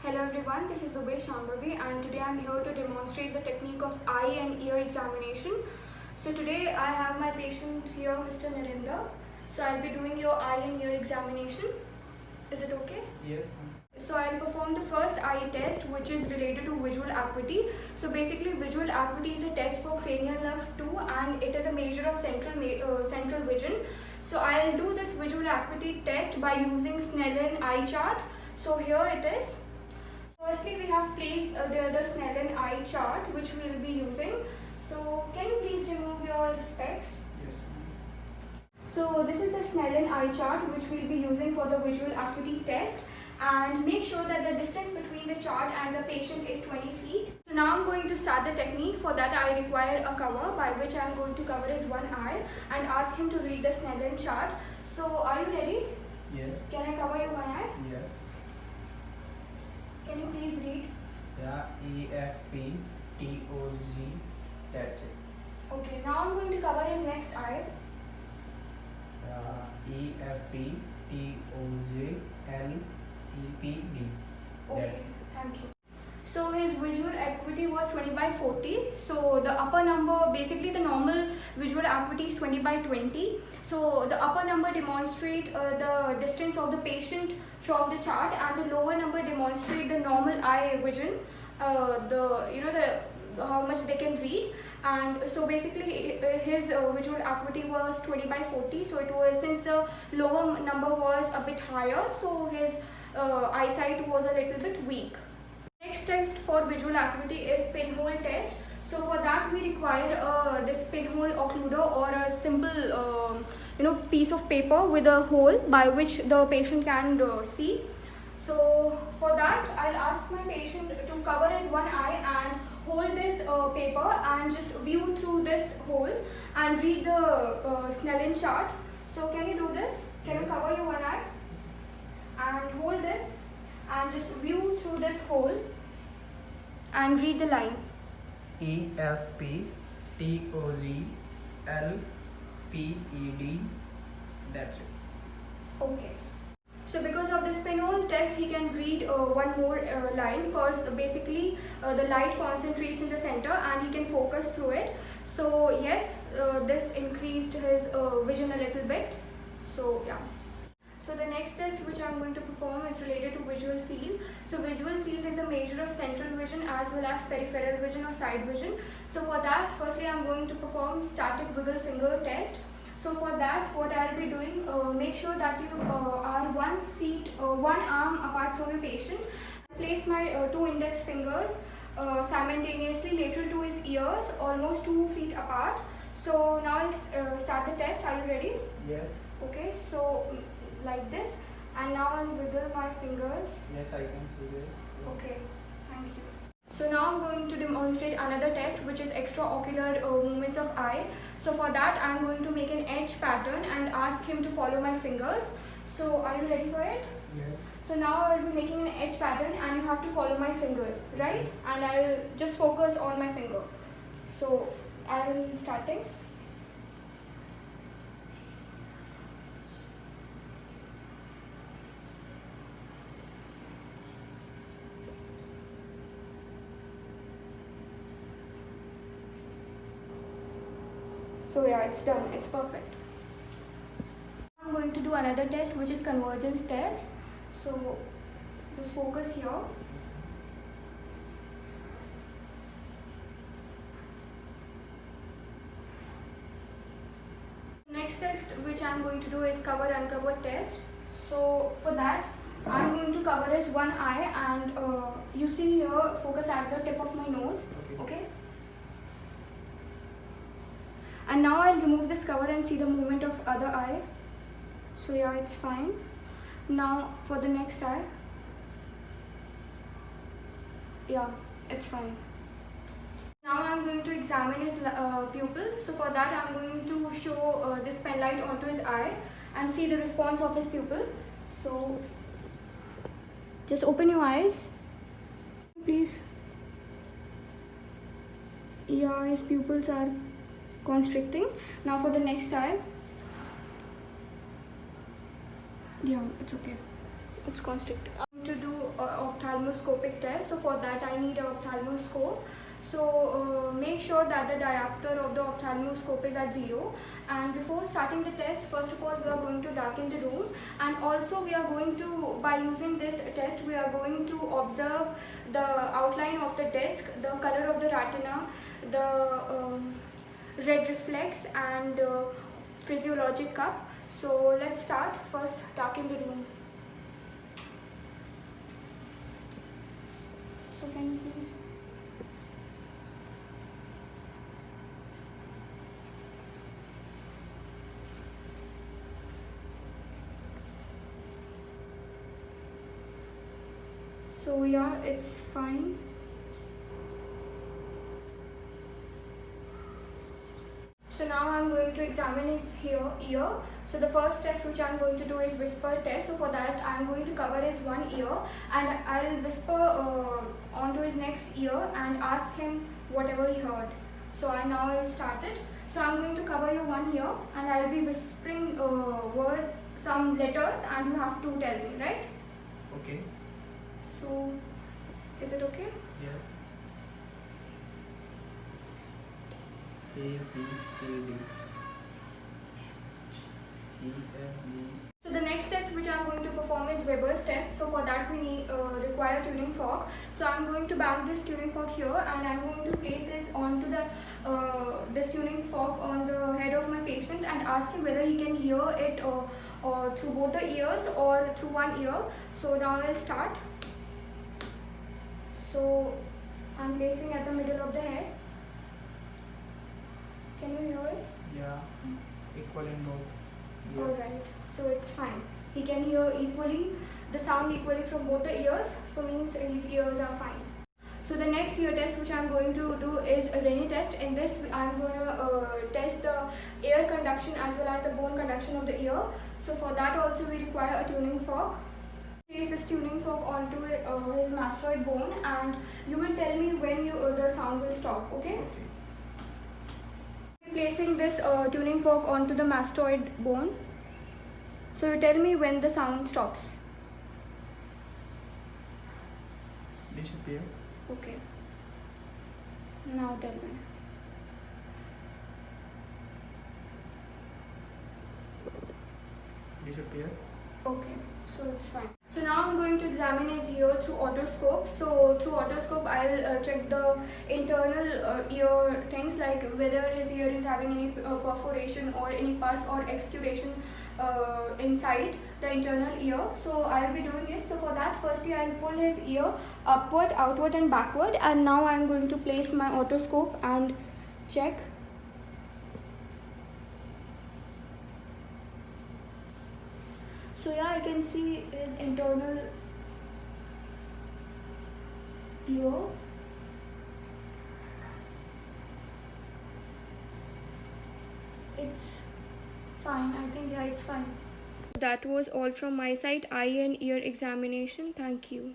Hello everyone, this is Dubai Shambhavi and today I am here to demonstrate the technique of eye and ear examination. So today I have my patient here, Mr. Narendra. So I'll be doing your eye and ear examination. Is it okay? Yes. So I'll perform the first eye test, which is related to visual acuity. So basically visual acuity is a test for cranial nerve 2 and it is a measure of central vision. So I'll do this visual acuity test by using Snellen eye chart. So here it is. Firstly, we have placed the Snellen eye chart which we will be using. So can you please remove your specs? Yes. So this is the Snellen eye chart which we will be using for the visual acuity test, and make sure that the distance between the chart and the patient is 20 feet. So now I'm going to start the technique. For that I require a cover by which I'm going to cover his one eye and ask him to read the Snellen chart. So are you ready? Yes. Can I cover your one eye? Yes. Can you please read? Yeah. EFPTOZ. That's it. Okay, now I'm going to cover his next eye. EFPTOZLEPD. Okay, thank you. So his visual acuity was 20/40. So the upper number, basically the normal visual acuity is 20/20. So the upper number demonstrate the distance of the patient from the chart, and the lower number demonstrate the normal eye vision, how much they can read. And so basically his visual acuity was 20/40. So it was, since the lower number was a bit higher, so his eyesight was a little bit weak. Next test for visual acuity is pinhole test. So for that we require this pinhole occluder or a simple piece of paper with a hole by which the patient can see. So for that I'll ask my patient to cover his one eye and hold this paper and just view through this hole and read the Snellen chart. So can you do this? Can Yes. you cover your one eye and hold this and just view through this hole and read the line. EFPTOZLPED. That's it. Okay. So because of this pinhole test, he can read one more line, because basically the light concentrates in the center and he can focus through it. So yes, this increased his vision a little bit. So yeah. So the next test which I am going to perform is related to visual field. So visual field is a measure of central vision as well as peripheral vision or side vision. So for that, firstly I am going to perform static wiggle finger test. So for that, what I will be doing, make sure that you are 1 arm apart from your patient. Place my 2 index fingers simultaneously lateral to his ears, almost 2 feet apart. So now I'll start the test. Are you ready? Yes. Okay, so like this, and now I'll wiggle my fingers. Yes, I can see that. Okay, thank you. So now I'm going to demonstrate another test, which is extraocular movements of eye. So for that I'm going to make an edge pattern and ask him to follow my fingers. So are you ready for it? Yes. So now I'll be making an edge pattern and you have to follow my fingers, right? And I'll just focus on my finger. So I'm starting. So yeah, it's done. It's perfect. I'm going to do another test, which is convergence test. So just focus here. Next test which I'm going to do is cover uncover test. So for that I'm going to cover his one eye, and you see here, focus at the tip of my nose. Okay? And now I'll remove this cover and see the movement of other eye. So yeah, it's fine. Now for the next eye. Yeah, it's fine. Now I'm going to examine his pupil. So for that I'm going to show this pen light onto his eye and see the response of his pupil. So just open your eyes, please. Yeah, his pupils are constricting. Now for the next eye. Yeah, it's okay. It's constricting. To do ophthalmology ophthalmoscopic test. So for that I need an ophthalmoscope. So make sure that the diopter of the ophthalmoscope is at 0. And before starting the test, first of all we are going to darken the room, and also we are going to, by using this test, we are going to observe the outline of the disc, the color of the retina, the red reflex and physiologic cup. So let's start. First, darken the room. So can you please? So yeah, it's fine. So now I'm going to examine his ear. So the first test which I'm going to do is whisper test. So for that I'm going to cover his one ear and I'll whisper onto his next ear and ask him whatever he heard. So now I'll start it. So I'm going to cover your one ear and I'll be whispering some letters and you have to tell me, right? Okay. So is it okay? Yeah. A, B, C, D. C, F, G. So the next test which I'm going to perform is Weber's test. So for that we require tuning fork. So I'm going to bang this tuning fork here and I'm going to place this onto the this tuning fork on the head of my patient and ask him whether he can hear it or through both the ears or through one ear. So now I'll start. So I'm placing at the middle of the head. Can you hear it? Yeah. Equal in both. Yeah. Alright, so it's fine. He can hear equally, the sound equally from both the ears, so means his ears are fine. So the next ear test which I'm going to do is a Rennie test. In this I'm going to test the air conduction as well as the bone conduction of the ear. So for that also we require a tuning fork. Place this tuning fork onto his mastoid bone and you will tell me when the sound will stop, okay? Okay. Placing this tuning fork onto the mastoid bone. So you tell me when the sound stops. Disappear. Okay. Now tell me. Disappear. Okay, so it's fine. So now I'm going to examine his ear through otoscope. So through otoscope I'll check the internal ear things like whether his ear is having any perforation or any pus or exudation inside the internal ear. So I'll be doing it. So for that, firstly I'll pull his ear upward, outward and backward, and now I'm going to place my otoscope and check. So yeah, I can see his internal ear. It's fine. I think yeah, it's fine. That was all from my side, eye and ear examination. Thank you.